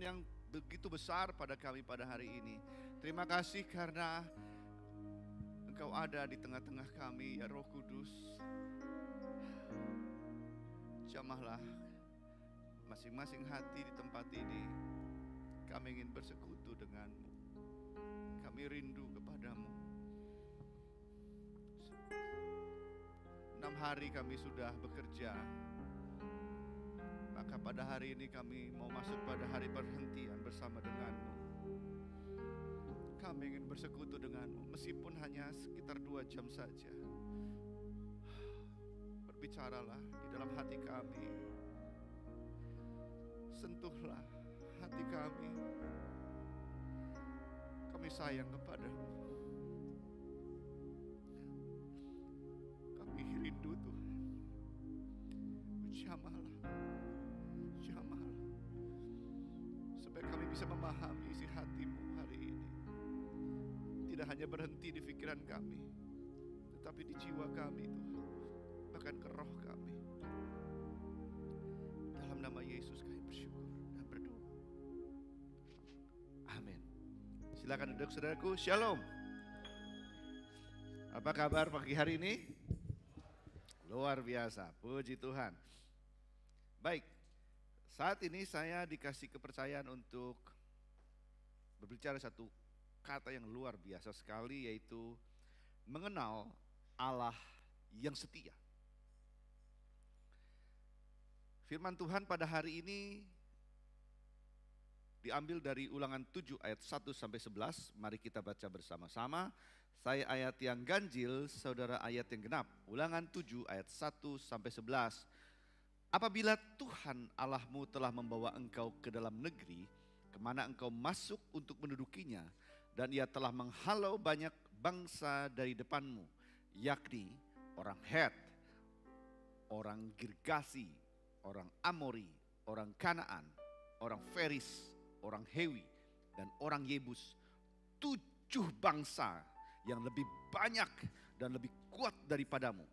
yang begitu besar pada kami pada hari ini. Terima kasih karena Engkau ada di tengah-tengah kami, ya Roh Kudus. Jamahlah masing-masing hati di tempat ini. Kami ingin bersekutu denganmu. Kami rindu kepadamu. 6 hari kami sudah bekerja. Maka pada hari ini kami mau masuk pada hari perhentian bersama denganmu. Kami ingin bersekutu denganmu meskipun hanya sekitar 2 jam saja. Berbicaralah di dalam hati kami. Sentuhlah hati kami. Kami sayang kepadamu. Kami rindu Tuhan. Jamahlah. Supaya kami bisa memahami isi hatimu hari ini. Tidak hanya berhenti di pikiran kami, tetapi di jiwa kami Tuhan. Bahkan ke roh kami. Dalam nama Yesus kami bersyukur dan berdoa. Amin. Silakan duduk saudaraku. Shalom. Apa kabar pagi hari ini? Luar biasa. Puji Tuhan. Baik. Saat ini saya dikasih kepercayaan untuk berbicara satu kata yang luar biasa sekali, yaitu mengenal Allah yang setia. Firman Tuhan pada hari ini diambil dari Ulangan 7 ayat 1 sampai 11. Mari kita baca bersama-sama. Saya ayat yang ganjil, saudara ayat yang genap. Ulangan 7 ayat 1 sampai 11. Apabila Tuhan Allahmu telah membawa engkau ke dalam negeri, kemana engkau masuk untuk mendudukinya, dan ia telah menghalau banyak bangsa dari depanmu, yakni orang Het, orang Girgasi, orang Amori, orang Kanaan, orang Feris, orang Hewi, dan orang Yebus. 7 bangsa yang lebih banyak dan lebih kuat daripadamu.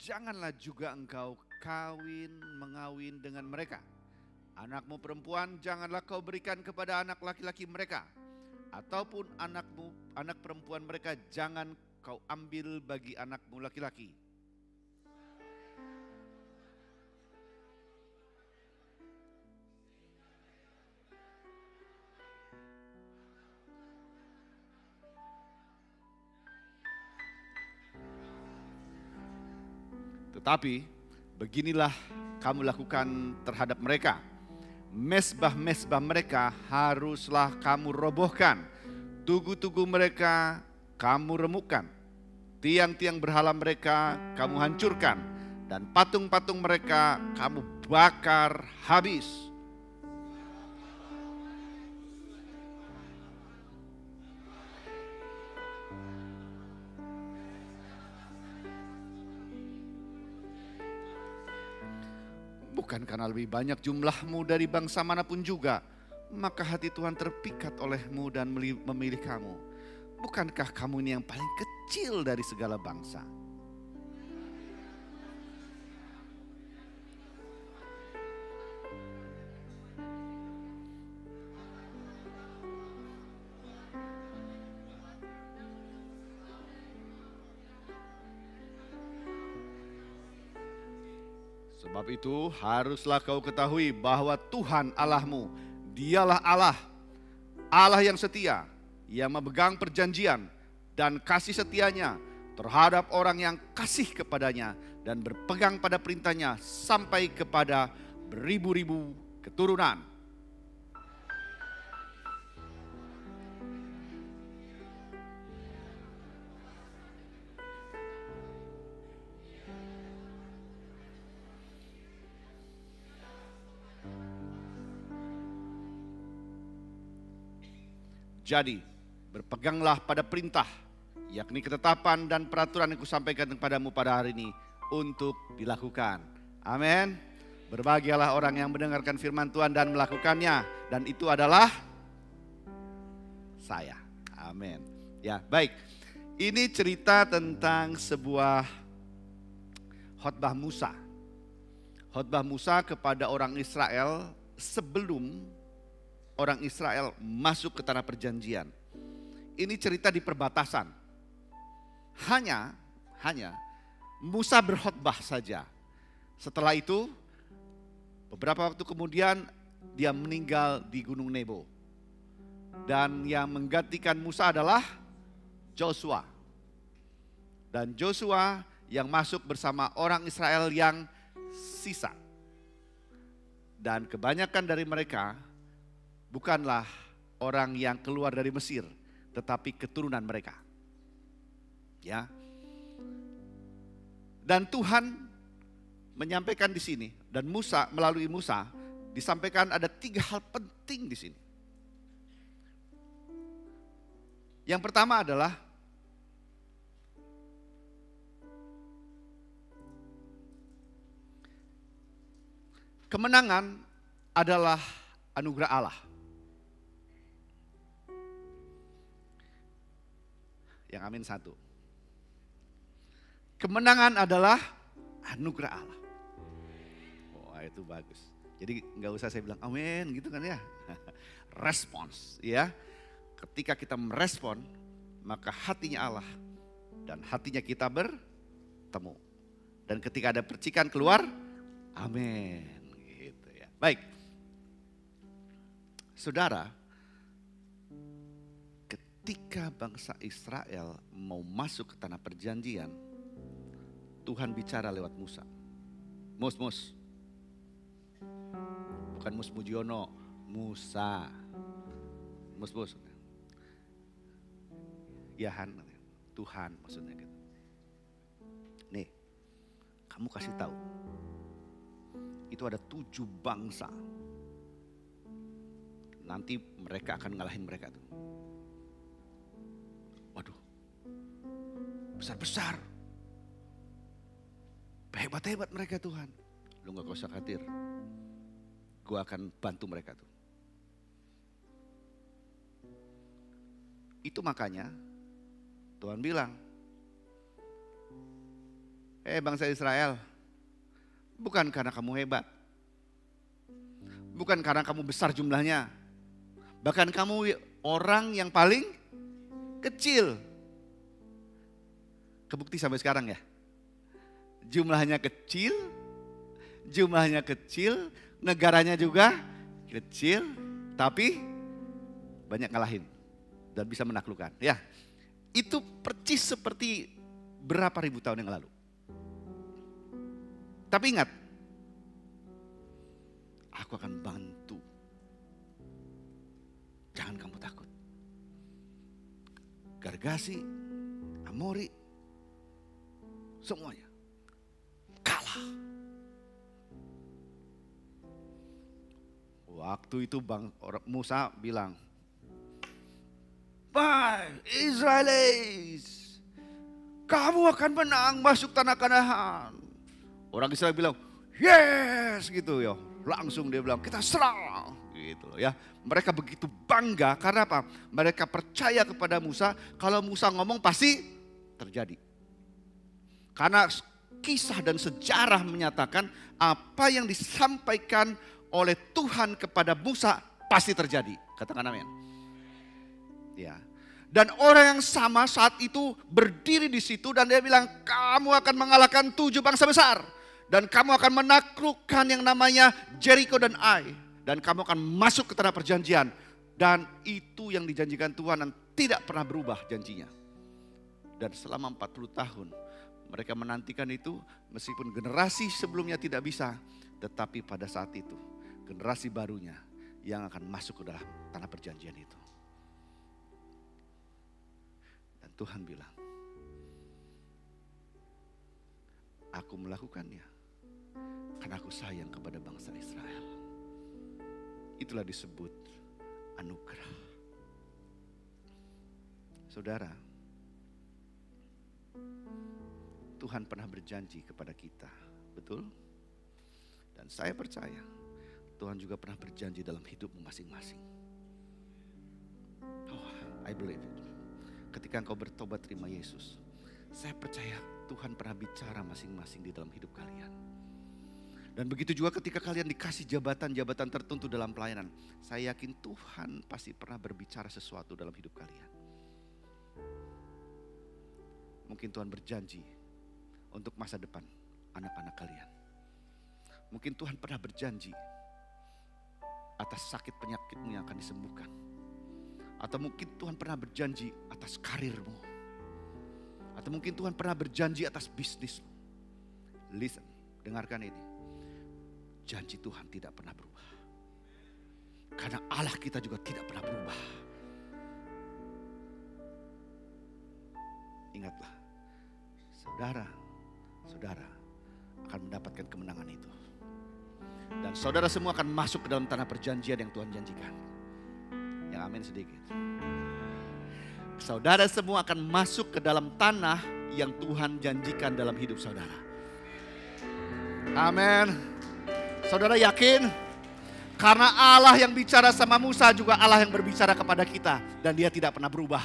Janganlah juga engkau mengawin dengan mereka. Anakmu perempuan janganlah kau berikan kepada anak laki-laki mereka, ataupun anak perempuan mereka jangan kau ambil bagi anakmu laki-laki. Tetapi beginilah kamu lakukan terhadap mereka. Mezbah-mezbah mereka haruslah kamu robohkan. Tugu-tugu mereka kamu remukkan. Tiang-tiang berhala mereka kamu hancurkan. Dan patung-patung mereka kamu bakar habis. Bukan karena lebih banyak jumlahmu dari bangsa manapun juga, maka hati Tuhan terpikat olehmu dan memilih kamu. Bukankah kamu ini yang paling kecil dari segala bangsa? Sebab itu haruslah kau ketahui bahwa Tuhan Allahmu, dialah Allah, Allah yang setia, yang memegang perjanjian dan kasih setianya terhadap orang yang kasih kepadanya dan berpegang pada perintahnya sampai kepada beribu-ribu keturunan. Jadi, berpeganglah pada perintah, yakni ketetapan dan peraturan yang kusampaikan kepadamu pada hari ini untuk dilakukan. Amin. Berbahagialah orang yang mendengarkan firman Tuhan dan melakukannya. Dan itu adalah saya. Amin. Ya, baik. Ini cerita tentang sebuah khotbah Musa. Khotbah Musa kepada orang Israel sebelum orang Israel masuk ke tanah perjanjian. Ini cerita di perbatasan. Hanya Musa berkhotbah saja. Setelah itu, beberapa waktu kemudian dia meninggal di Gunung Nebo. Dan yang menggantikan Musa adalah Joshua. Dan Joshua yang masuk bersama orang Israel yang sisa. Dan kebanyakan dari mereka bukanlah orang yang keluar dari Mesir, tetapi keturunan mereka. Ya. Dan Tuhan menyampaikan di sini, dan Musa, melalui Musa disampaikan ada 3 hal penting di sini. Yang pertama adalah kemenangan adalah anugerah Allah. Yang amin 1. Kemenangan adalah anugerah Allah. Wah, itu bagus. Jadi nggak usah saya bilang amin gitu kan ya. Respons ya. Ketika kita merespon, maka hatinya Allah dan hatinya kita bertemu. Dan ketika ada percikan keluar, amin gitu ya. Baik. Saudara, ketika bangsa Israel mau masuk ke tanah perjanjian, Tuhan bicara lewat Musa. Mus. Bukan Mus Mujiono, Musa. Mus. Ya Tuhan maksudnya gitu. Nih, kamu kasih tahu. Itu ada 7 bangsa. Nanti mereka akan ngalahin mereka tuh. Waduh, besar-besar. Hebat-hebat mereka Tuhan. Lu gak usah khawatir. Gue akan bantu mereka tuh. Itu makanya Tuhan bilang, bangsa Israel, bukan karena kamu hebat. Bukan karena kamu besar jumlahnya. Bahkan kamu orang yang paling kecil. Kebukti sampai sekarang ya. Jumlahnya kecil, negaranya juga kecil, tapi banyak ngalahin dan bisa menaklukkan. Ya, itu percis seperti berapa ribu tahun yang lalu. Tapi ingat, aku akan bantu. Jangan kamu takut. Gergasi, Amori, semuanya kalah. Waktu itu Musa bilang, "Bye Israelis, kamu akan menang masuk tanah Kanaan." Orang Israel bilang, "Yes," gitu ya. Langsung dia bilang, "Kita serang." Gitu loh ya. Mereka begitu bangga karena apa? Mereka percaya kepada Musa, kalau Musa ngomong pasti terjadi. Karena kisah dan sejarah menyatakan apa yang disampaikan oleh Tuhan kepada Musa pasti terjadi. Katakan amin. Ya. Dan orang yang sama saat itu berdiri di situ dan dia bilang, "Kamu akan mengalahkan 7 bangsa besar. Dan kamu akan menaklukkan yang namanya Jericho dan Ai. Dan kamu akan masuk ke tanah perjanjian." Dan itu yang dijanjikan Tuhan dan tidak pernah berubah janjinya. Dan selama 40 tahun mereka menantikan itu, meskipun generasi sebelumnya tidak bisa. Tetapi pada saat itu generasi barunya yang akan masuk ke dalam tanah perjanjian itu. Dan Tuhan bilang, "Aku melakukannya karena aku sayang kepada bangsa Israel." Itulah disebut anugerah. Saudara, Tuhan pernah berjanji kepada kita, betul? Dan saya percaya Tuhan juga pernah berjanji dalam hidupmu masing-masing. Oh, I believe it. Ketika engkau bertobat terima Yesus, saya percaya Tuhan pernah bicara masing-masing di dalam hidup kalian. Dan begitu juga ketika kalian dikasih jabatan-jabatan tertentu dalam pelayanan, saya yakin Tuhan pasti pernah berbicara sesuatu dalam hidup kalian. Mungkin Tuhan berjanji untuk masa depan anak-anak kalian. Mungkin Tuhan pernah berjanji atas sakit penyakitmu yang akan disembuhkan. Atau mungkin Tuhan pernah berjanji atas karirmu. Atau mungkin Tuhan pernah berjanji atas bisnismu. Listen, dengarkan ini. Janji Tuhan tidak pernah berubah. Karena Allah kita juga tidak pernah berubah. Ingatlah, saudara akan mendapatkan kemenangan itu. Dan saudara semua akan masuk ke dalam tanah perjanjian yang Tuhan janjikan. Yang amin sedikit. Saudara semua akan masuk ke dalam tanah yang Tuhan janjikan dalam hidup saudara. Amin. Saudara yakin? Karena Allah yang bicara sama Musa juga Allah yang berbicara kepada kita. Dan dia tidak pernah berubah.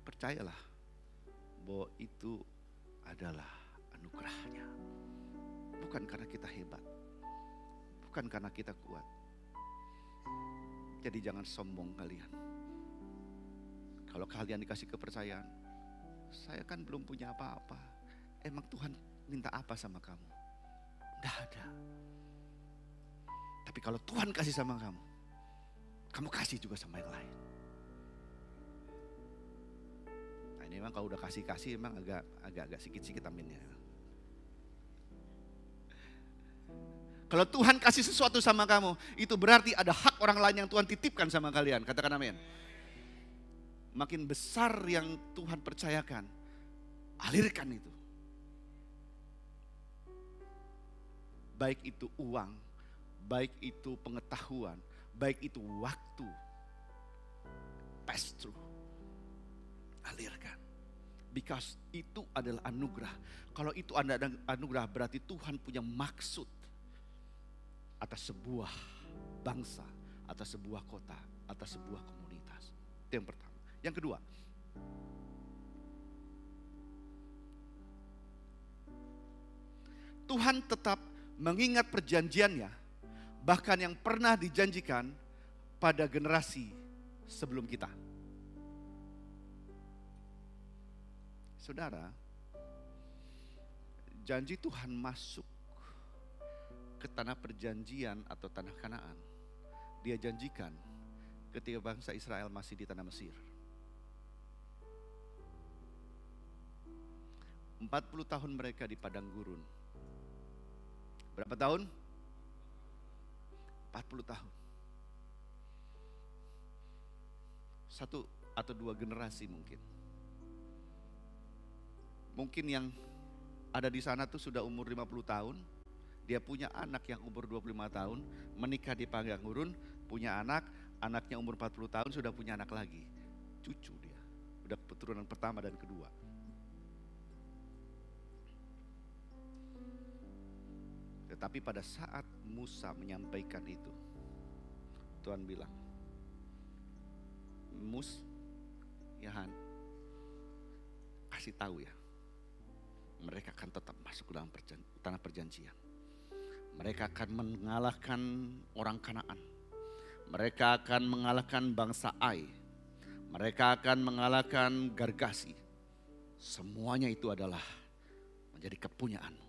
Percayalah bahwa itu adalah anugerahnya. Bukan karena kita hebat. Bukan karena kita kuat. Jadi jangan sombong kalian. Kalau kalian dikasih kepercayaan, saya kan belum punya apa-apa. Emang Tuhan minta apa sama kamu? Tidak ada. Tapi kalau Tuhan kasih sama kamu, kamu kasih juga sama yang lain. Nah ini memang kalau udah kasih emang agak sikit-sikit aminnya. Kalau Tuhan kasih sesuatu sama kamu, itu berarti ada hak orang lain yang Tuhan titipkan sama kalian. Katakan amin. Makin besar yang Tuhan percayakan, alirkan itu. Baik itu uang, baik itu pengetahuan, baik itu waktu. Pass through. Alirkan. Because itu adalah anugerah. Kalau itu adalah anugerah berarti Tuhan punya maksud atas sebuah bangsa, atas sebuah kota, atas sebuah komunitas. Itu yang pertama. Yang kedua, Tuhan tetap mengingat perjanjiannya, bahkan yang pernah dijanjikan pada generasi sebelum kita. Saudara, janji Tuhan masuk ke tanah perjanjian atau tanah Kanaan, dia janjikan ketika bangsa Israel masih di tanah Mesir. 40 tahun mereka di padang gurun. Berapa tahun? 40 tahun. Satu atau dua generasi mungkin. Mungkin yang ada di sana tuh sudah umur 50 tahun. Dia punya anak yang umur 25 tahun, menikah di padang gurun, punya anak, anaknya umur 40 tahun sudah punya anak lagi. Cucu dia, udah keturunan pertama dan kedua. Tetapi pada saat Musa menyampaikan itu, Tuhan bilang, Han, kasih tahu ya, mereka akan tetap masuk ke dalam tanah perjanjian. Mereka akan mengalahkan orang Kanaan. Mereka akan mengalahkan bangsa Ai. Mereka akan mengalahkan Gergasi. Semuanya itu adalah menjadi kepunyaanmu.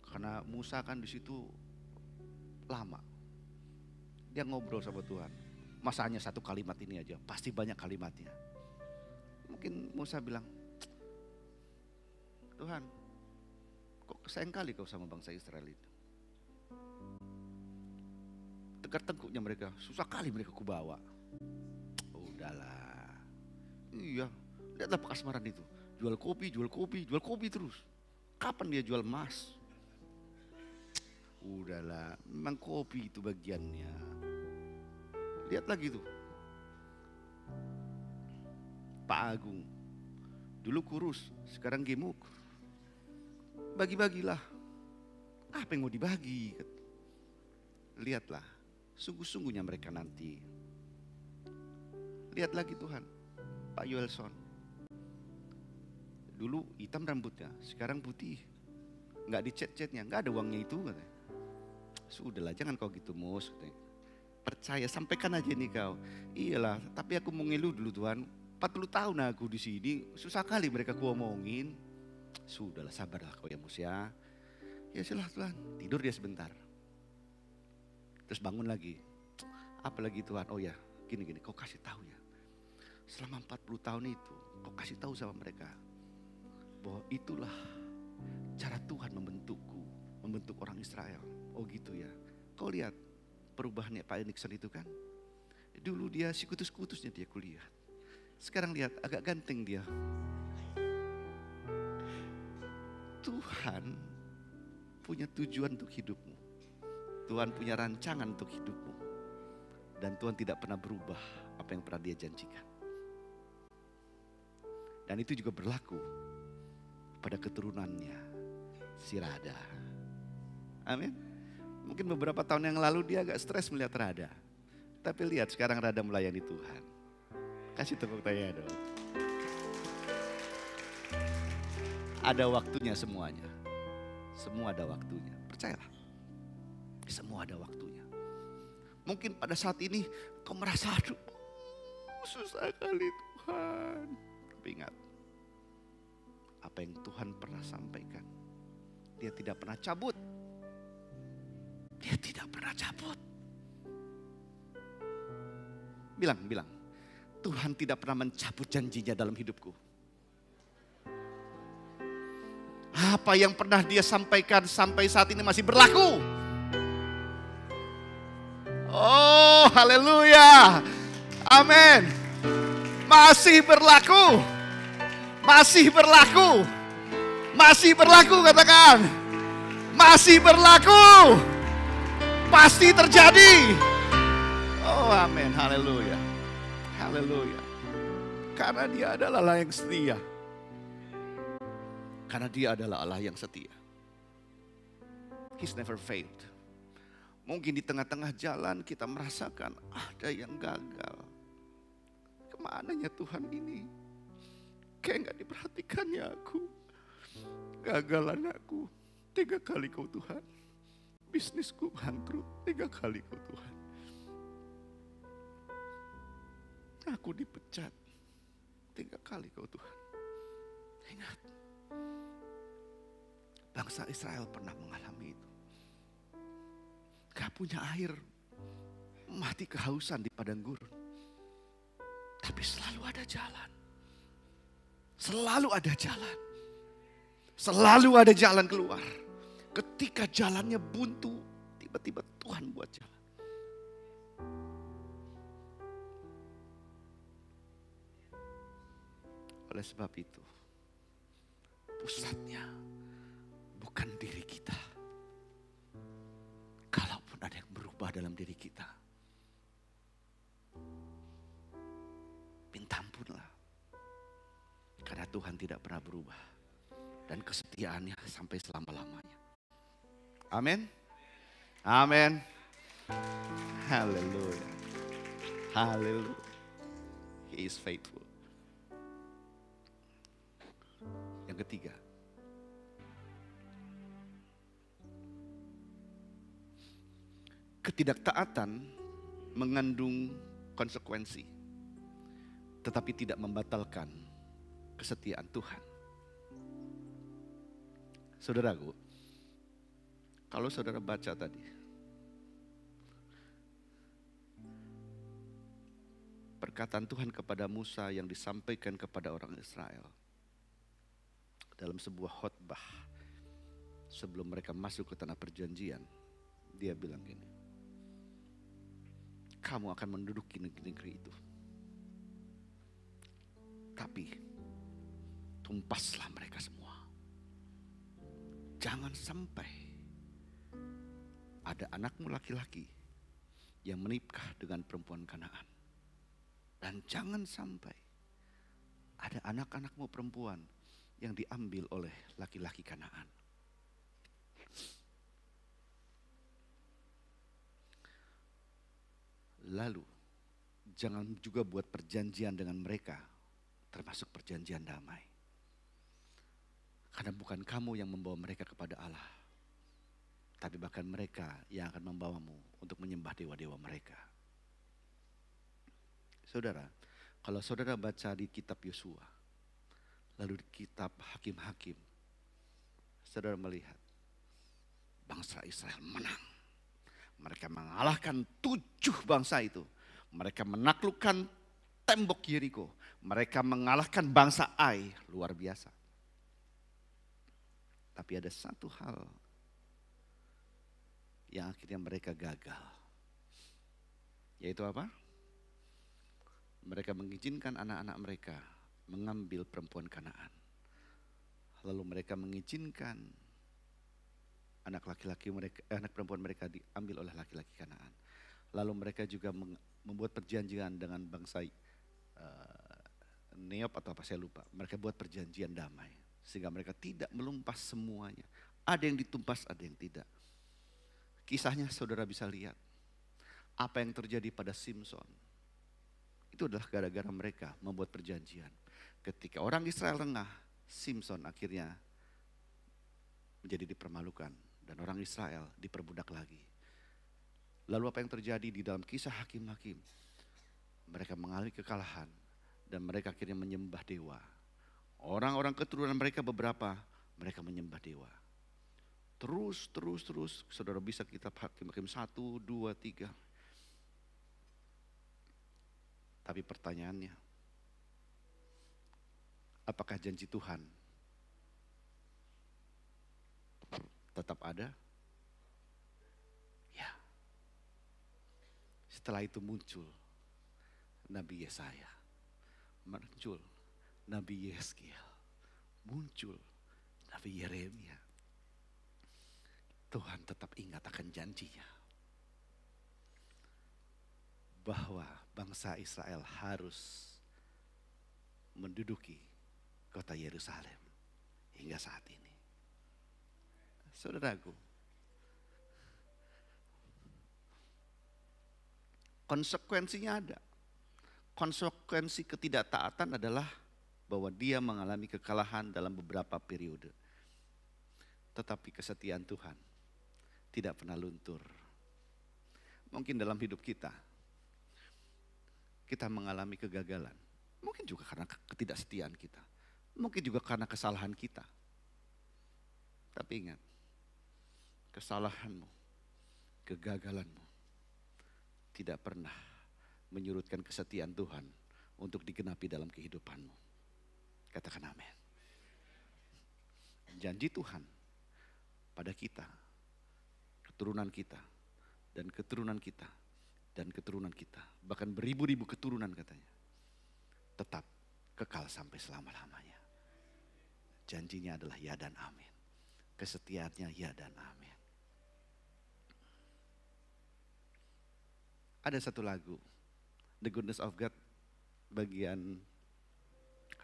Karena Musa kan di situ lama. Dia ngobrol sama Tuhan. Masa hanya satu kalimat ini aja? Pasti banyak kalimatnya. Mungkin Musa bilang, Tuhan, kok sayang kali kau sama bangsa Israel itu. Tegak-teguknya mereka, susah kali mereka kubawa. Udahlah. Iya, lihatlah Pakasmaran itu. Jual kopi terus. Kapan dia jual emas? Udahlah, memang kopi itu bagiannya. Lihat lagi tuh. 40 Pak Agung. Dulu kurus, sekarang gemuk. Bagi-bagilah. Apa yang mau dibagi? Lihatlah, sungguh-sungguhnya mereka nanti. Lihat lagi Tuhan, Pak Yoelson. Dulu hitam rambutnya, sekarang putih. Nggak dicet-cetnya, nggak ada uangnya itu. Katanya. Sudahlah, jangan kau gitu Mus. Katanya. Percaya, sampaikan aja nih kau. Iyalah, tapi aku mau ngeluh dulu Tuhan. 40 tahun aku di sini, susah kali mereka ku omongin. Sudahlah, sabarlah kau ya Mus ya. Ya silah Tuhan, tidur dia sebentar. Terus bangun lagi. Apalagi Tuhan, oh ya gini, kau kasih tahu ya. Selama 40 tahun itu, kau kasih tahu sama mereka. Bahwa itulah cara Tuhan membentukku, membentuk orang Israel. Oh gitu ya. Kau lihat perubahannya Pak Nixon itu kan. Dulu dia si kutus-kutusnya dia kulihat. Sekarang lihat agak ganteng dia. Tuhan punya tujuan untuk hidupmu. Tuhan punya rancangan untuk hidupmu. Dan Tuhan tidak pernah berubah apa yang pernah dia janjikan. Dan itu juga berlaku pada keturunannya si Rada. Amin. Mungkin beberapa tahun yang lalu dia agak stres melihat Rada. Tapi lihat sekarang Rada melayani Tuhan. Kasih tepuk tangan dong. Ada waktunya semuanya. Semua ada waktunya. Percayalah. Semua ada waktunya. Mungkin pada saat ini kau merasa aduh susah kali Tuhan. Tapi ingat. Apa yang Tuhan pernah sampaikan. Dia tidak pernah cabut. Dia tidak pernah cabut. Bilang. Tuhan tidak pernah mencabut janjinya dalam hidupku. Apa yang pernah dia sampaikan sampai saat ini masih berlaku. Oh haleluya. Amin. Masih berlaku. Masih berlaku. Masih berlaku katakan. Masih berlaku. Pasti terjadi. Oh amin. Haleluya. Haleluya. Karena dia adalah Allah yang setia. Karena dia adalah Allah yang setia. He's never failed. Mungkin di tengah-tengah jalan kita merasakan ada yang gagal. Kemananya Tuhan ini? Kayak gak diperhatikannya aku. Gagalan aku. 3 kali kau Tuhan. Bisnisku bangkrut. 3 kali kau Tuhan. Aku dipecat 3 kali kau Tuhan. Ingat. Bangsa Israel pernah mengalami itu. Gak punya air. Mati kehausan di padang gurun. Tapi selalu ada jalan. Selalu ada jalan. Selalu ada jalan keluar. Ketika jalannya buntu, tiba-tiba Tuhan buat jalan. Oleh sebab itu, pusatnya bukan diri kita. Kalaupun ada yang berubah dalam diri kita, minta ampunlah. Karena Tuhan tidak pernah berubah. Dan kesetiaannya sampai selama-lamanya. Amin. Amin. Haleluya. Haleluya. He is faithful. Yang ketiga, ketidaktaatan mengandung konsekuensi, tetapi tidak membatalkan kesetiaan Tuhan. Saudaraku, kalau saudara baca tadi, perkataan Tuhan kepada Musa yang disampaikan kepada orang Israel dalam sebuah khotbah sebelum mereka masuk ke tanah perjanjian, dia bilang gini, kamu akan menduduki negeri itu, tapi tumpaslah mereka semua. Jangan sampai ada anakmu laki-laki yang menikah dengan perempuan Kanaan. Dan jangan sampai ada anak-anakmu perempuan yang diambil oleh laki-laki Kanaan. Lalu jangan juga buat perjanjian dengan mereka, termasuk perjanjian damai. Karena bukan kamu yang membawa mereka kepada Allah, tapi bahkan mereka yang akan membawamu untuk menyembah dewa-dewa mereka. Saudara, kalau saudara baca di kitab Yosua, lalu di kitab Hakim-Hakim, saudara melihat bangsa Israel menang. Mereka mengalahkan 7 bangsa itu. Mereka menaklukkan tembok Yeriko. Mereka mengalahkan bangsa Ai, luar biasa. Tapi ada satu hal yang akhirnya mereka gagal. Yaitu apa? Mereka mengizinkan anak-anak mereka mengambil perempuan Kanaan. Lalu mereka mengizinkan anak perempuan mereka diambil oleh laki-laki Kanaan. Lalu mereka juga membuat perjanjian dengan bangsa Neop atau apa saya lupa. Mereka buat perjanjian damai sehingga mereka tidak melumpas semuanya. Ada yang ditumpas, ada yang tidak. Kisahnya saudara bisa lihat apa yang terjadi pada Simson. Itu adalah gara-gara mereka membuat perjanjian. Ketika orang Israel lengah, Simson akhirnya menjadi dipermalukan dan orang Israel diperbudak lagi. Lalu apa yang terjadi di dalam kisah Hakim-Hakim? Mereka mengalami kekalahan dan mereka akhirnya menyembah dewa. Orang-orang keturunan mereka beberapa, mereka menyembah dewa. Terus, saudara bisa kitab Hakim-Hakim 1, 2, 3. Tapi pertanyaannya, apakah janji Tuhan tetap ada? Ya. Setelah itu muncul Nabi Yesaya, muncul Nabi Yeskiel, muncul Nabi Yeremia. Tuhan tetap ingat akan janjinya bahwa bangsa Israel harus menduduki kota Yerusalem hingga saat ini. Saudaraku, konsekuensinya ada. Konsekuensi ketidaktaatan adalah bahwa dia mengalami kekalahan dalam beberapa periode. Tetapi kesetiaan Tuhan tidak pernah luntur. Mungkin dalam hidup kita mengalami kegagalan. Mungkin juga karena ketidaksetiaan kita. Mungkin juga karena kesalahan kita. Tapi ingat, kesalahanmu, kegagalanmu tidak pernah menyurutkan kesetiaan Tuhan untuk digenapi dalam kehidupanmu. Katakan amin. Janji Tuhan pada kita, keturunan kita, dan keturunan kita, dan keturunan kita, bahkan beribu-ribu keturunan katanya, tetap kekal sampai selama-lamanya. Janjinya adalah ya dan amin. Kesetiaannya ya dan amin. Ada satu lagu, The Goodness of God, bagian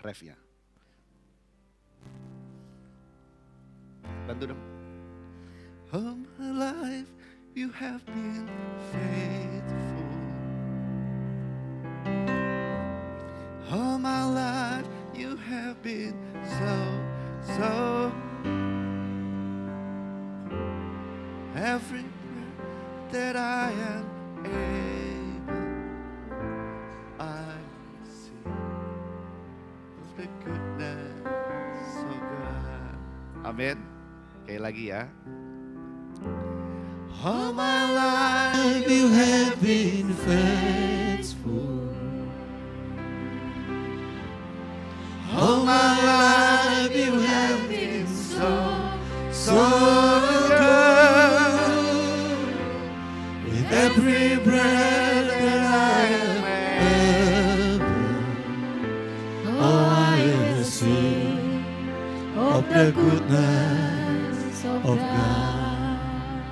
refnya. Bantu dong. All my life you have been faithful. All my life you have been so. Every breath that I am able, I see of the goodness of God. Amin. Sekali lagi ya. All my life you have been faithful. All my life you have been so good. With every breath that I am able, oh, I will sing of the goodness of God.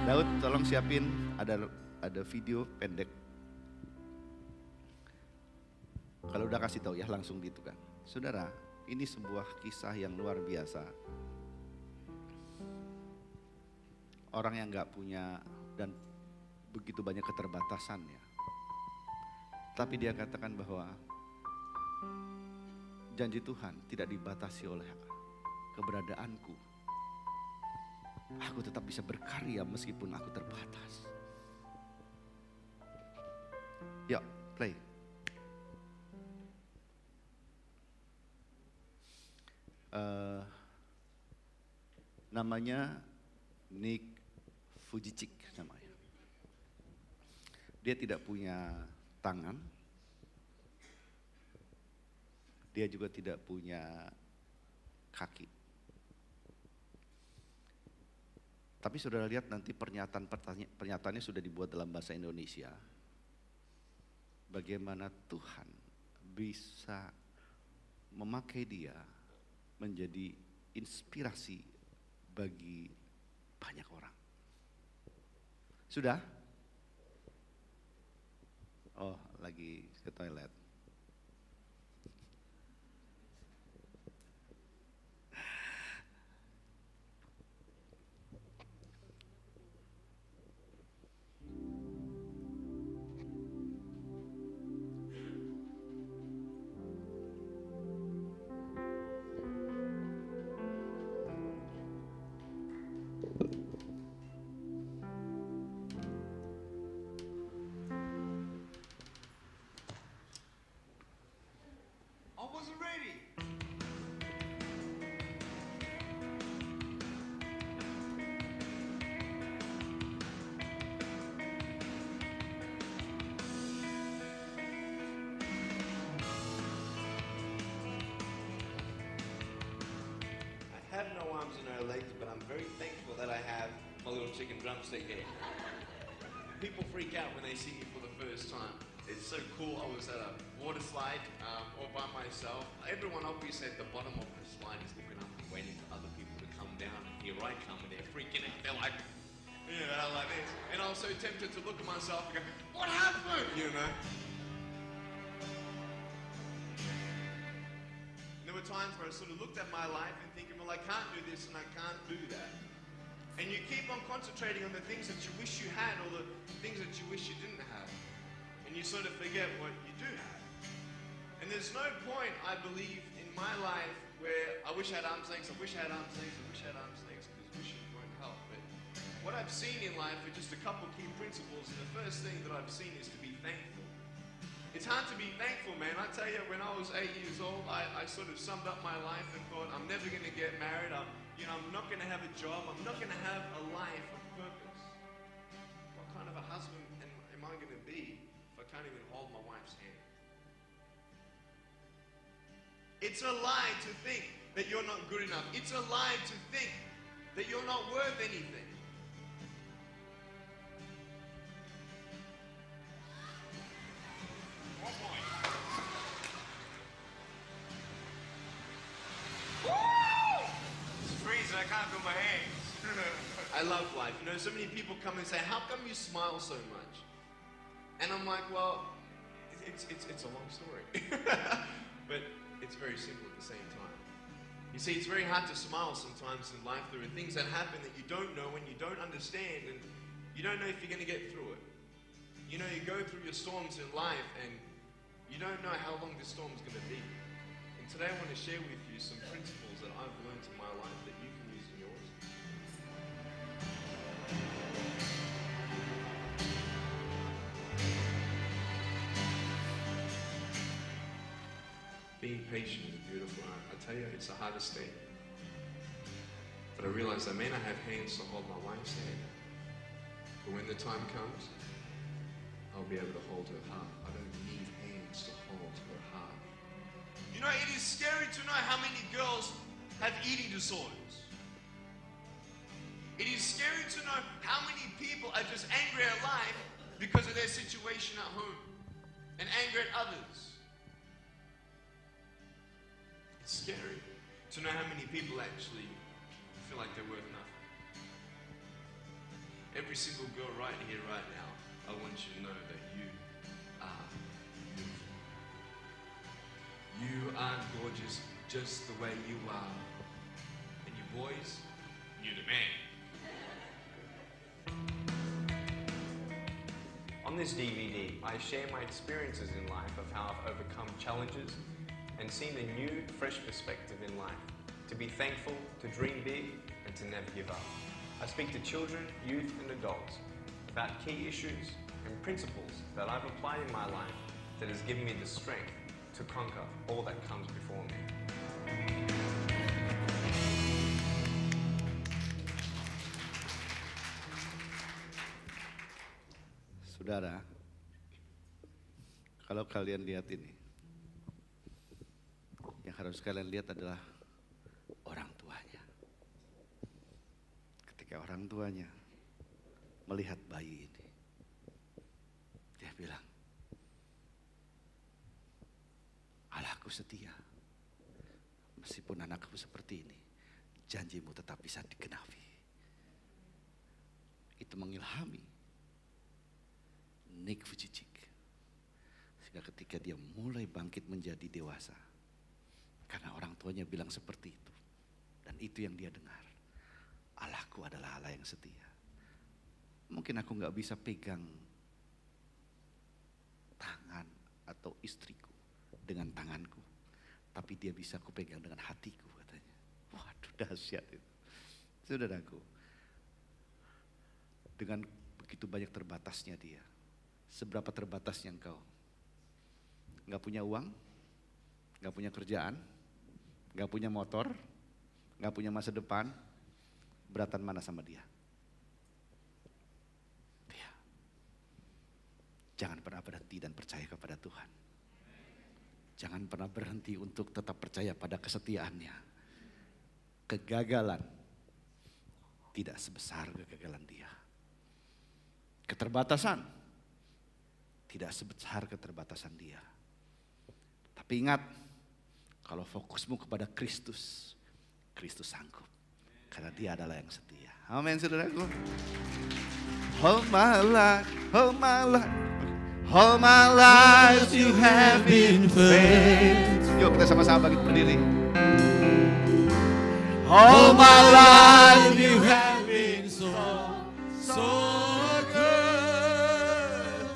Daud, tolong siapin ada video pendek. Kalau udah kasih tahu ya langsung gitu kan. Saudara, ini sebuah kisah yang luar biasa. Orang yang gak punya dan begitu banyak keterbatasannya. Tapi dia katakan bahwa janji Tuhan tidak dibatasi oleh keberadaanku. Aku tetap bisa berkarya meskipun aku terbatas. Yuk, play. Namanya Nick Vujicic namanya. Dia tidak punya tangan. Dia juga tidak punya kaki. Tapi saudara lihat nanti pernyataannya sudah dibuat dalam bahasa Indonesia. Bagaimana Tuhan bisa memakai dia menjadi inspirasi bagi banyak orang. Sudah? Oh, lagi ke toilet. I have no arms and no legs, but I'm very thankful that I have my little chicken drumstick here. People freak out when they see me for the first time. It's so cool. I was at a water slide all by myself. Everyone obviously at the bottom of the slide is looking up and waiting for other people to come down. And here I come and they're freaking out. They're like, you know, like this. And I was so tempted to look at myself and go, what happened? You know? There were times where I sort of looked at my life and thinking, well, I can't do this and I can't do that. And you keep on concentrating on the things that you wish you had or the things that you wish you didn't have. And you sort of forget what you do have. And there's no point, I believe, in my life where I wish I had arms, legs, I wish I had arms, legs, I wish I had arms, legs, because wishing won't help. But what I've seen in life are just a couple key principles. And the first thing that I've seen is to be thankful. It's hard to be thankful, man. I tell you, when I was 8 years old, I sort of summed up my life and thought, I'm never going to get married. I'm not going to have a job. I'm not going to have a life of purpose. What kind of a husband am I going to be if I can't even hold my wife's hand? It's a lie to think that you're not good enough. It's a lie to think that you're not worth anything. I can't feel my hands. I love life. You know, so many people come and say, how come you smile so much? And I'm like, well, it's a long story. But it's very simple at the same time. You see, it's very hard to smile sometimes in life. There are things that happen that you don't know and you don't understand, and you don't know if you're going to get through it. You know, you go through your storms in life and you don't know how long this storm is going to be. And today I want to share with you some principles that I've learned in my life that you can use in yours. Being patient is beautiful. I tell you, it's the hardest thing. But I realize I may not have hands to hold my wife's hand, but when the time comes, I'll be able to hold her heart. I don't need hands to hold her heart. You know, it is scary to know how many girls have eating disorders. It is scary to know how many people are just angry at life because of their situation at home and angry at others. It's scary to know how many people actually feel like they're worth nothing. Every single girl right here, right now, I want you to know that you are beautiful. You are gorgeous just the way you are. And you boys, you the man. On this DVD, I share my experiences in life of how I've overcome challenges and seen a new, fresh perspective in life. To be thankful, to dream big, and to never give up. I speak to children, youth, and adults about key issues and principles that I've applied in my life that has given me the strength to conquer all that comes before me. Saudara, kalau kalian lihat ini, yang harus kalian lihat adalah orang tuanya. Ketika orang tuanya melihat bayi ini, dia bilang, Allahku setia, meskipun anakku seperti ini, janjimu tetap bisa digenapi. Itu mengilhami Nick Vujicic. Sehingga ketika dia mulai bangkit menjadi dewasa, karena orang tuanya bilang seperti itu, dan itu yang dia dengar, Allahku adalah Allah yang setia. Mungkin aku gak bisa pegang tangan atau istriku dengan tanganku, tapi dia bisa aku pegang dengan hatiku, katanya. Waduh, dahsyat itu. Saudaraku, dengan begitu banyak terbatasnya dia, seberapa terbatasnya engkau? Gak punya uang, gak punya kerjaan, gak punya motor, gak punya masa depan, beratan mana sama dia? Dia. Jangan pernah berhenti dan percaya kepada Tuhan. Jangan pernah berhenti untuk tetap percaya pada kesetiaannya. Kegagalan tidak sebesar kegagalan dia. Keterbatasan tidak sebesar keterbatasan dia. Tapi ingat, kalau fokusmu kepada Kristus, Kristus sanggup. Karena dia adalah yang setia. Amin, saudaraku. All my life, all my life, all my life you have been faithful. Yuk kita sama-sama berdiri. All my life you have been so good.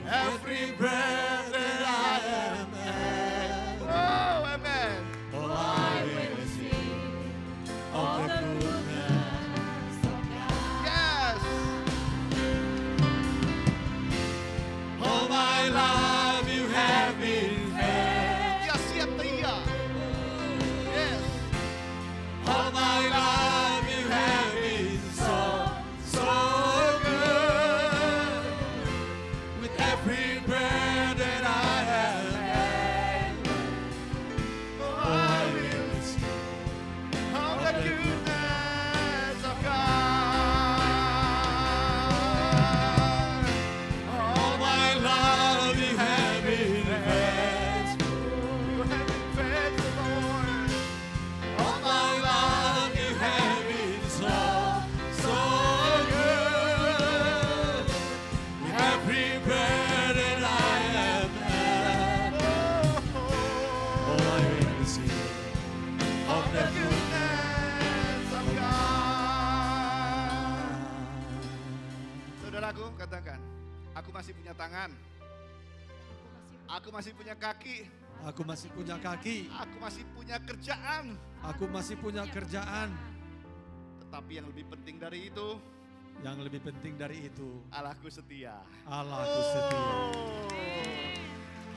Every breath that I am at. Oh, amen. Oh, I will sing of the goodness of God. Yes. All my life you have been faithful. Dia setia. Yes. All my life you have been so good. With every breath that I have had, oh, I will sing of the goodness of God. All my life you have been faithful. You have been faithful, Lord. All my life you have been so good. With every breath that I have had, oh, I will sing of the goodness of God. Saudaraku, katakan, aku masih punya tangan, aku masih punya kaki, Aku masih punya kaki, aku masih punya kerjaan. aku masih punya kerjaan. Tetapi yang lebih penting dari itu, Yang lebih penting dari itu, Allahku setia. Allahku setia.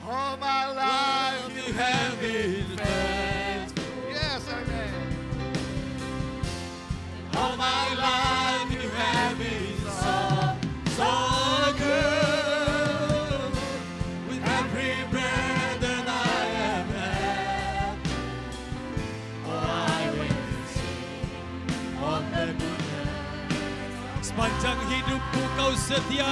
All my life You have been faithful. yes, amen. All my life you have been so good. With every breath that I have had, oh, I will sing of the goodness. Sepanjang hidupku kau setia.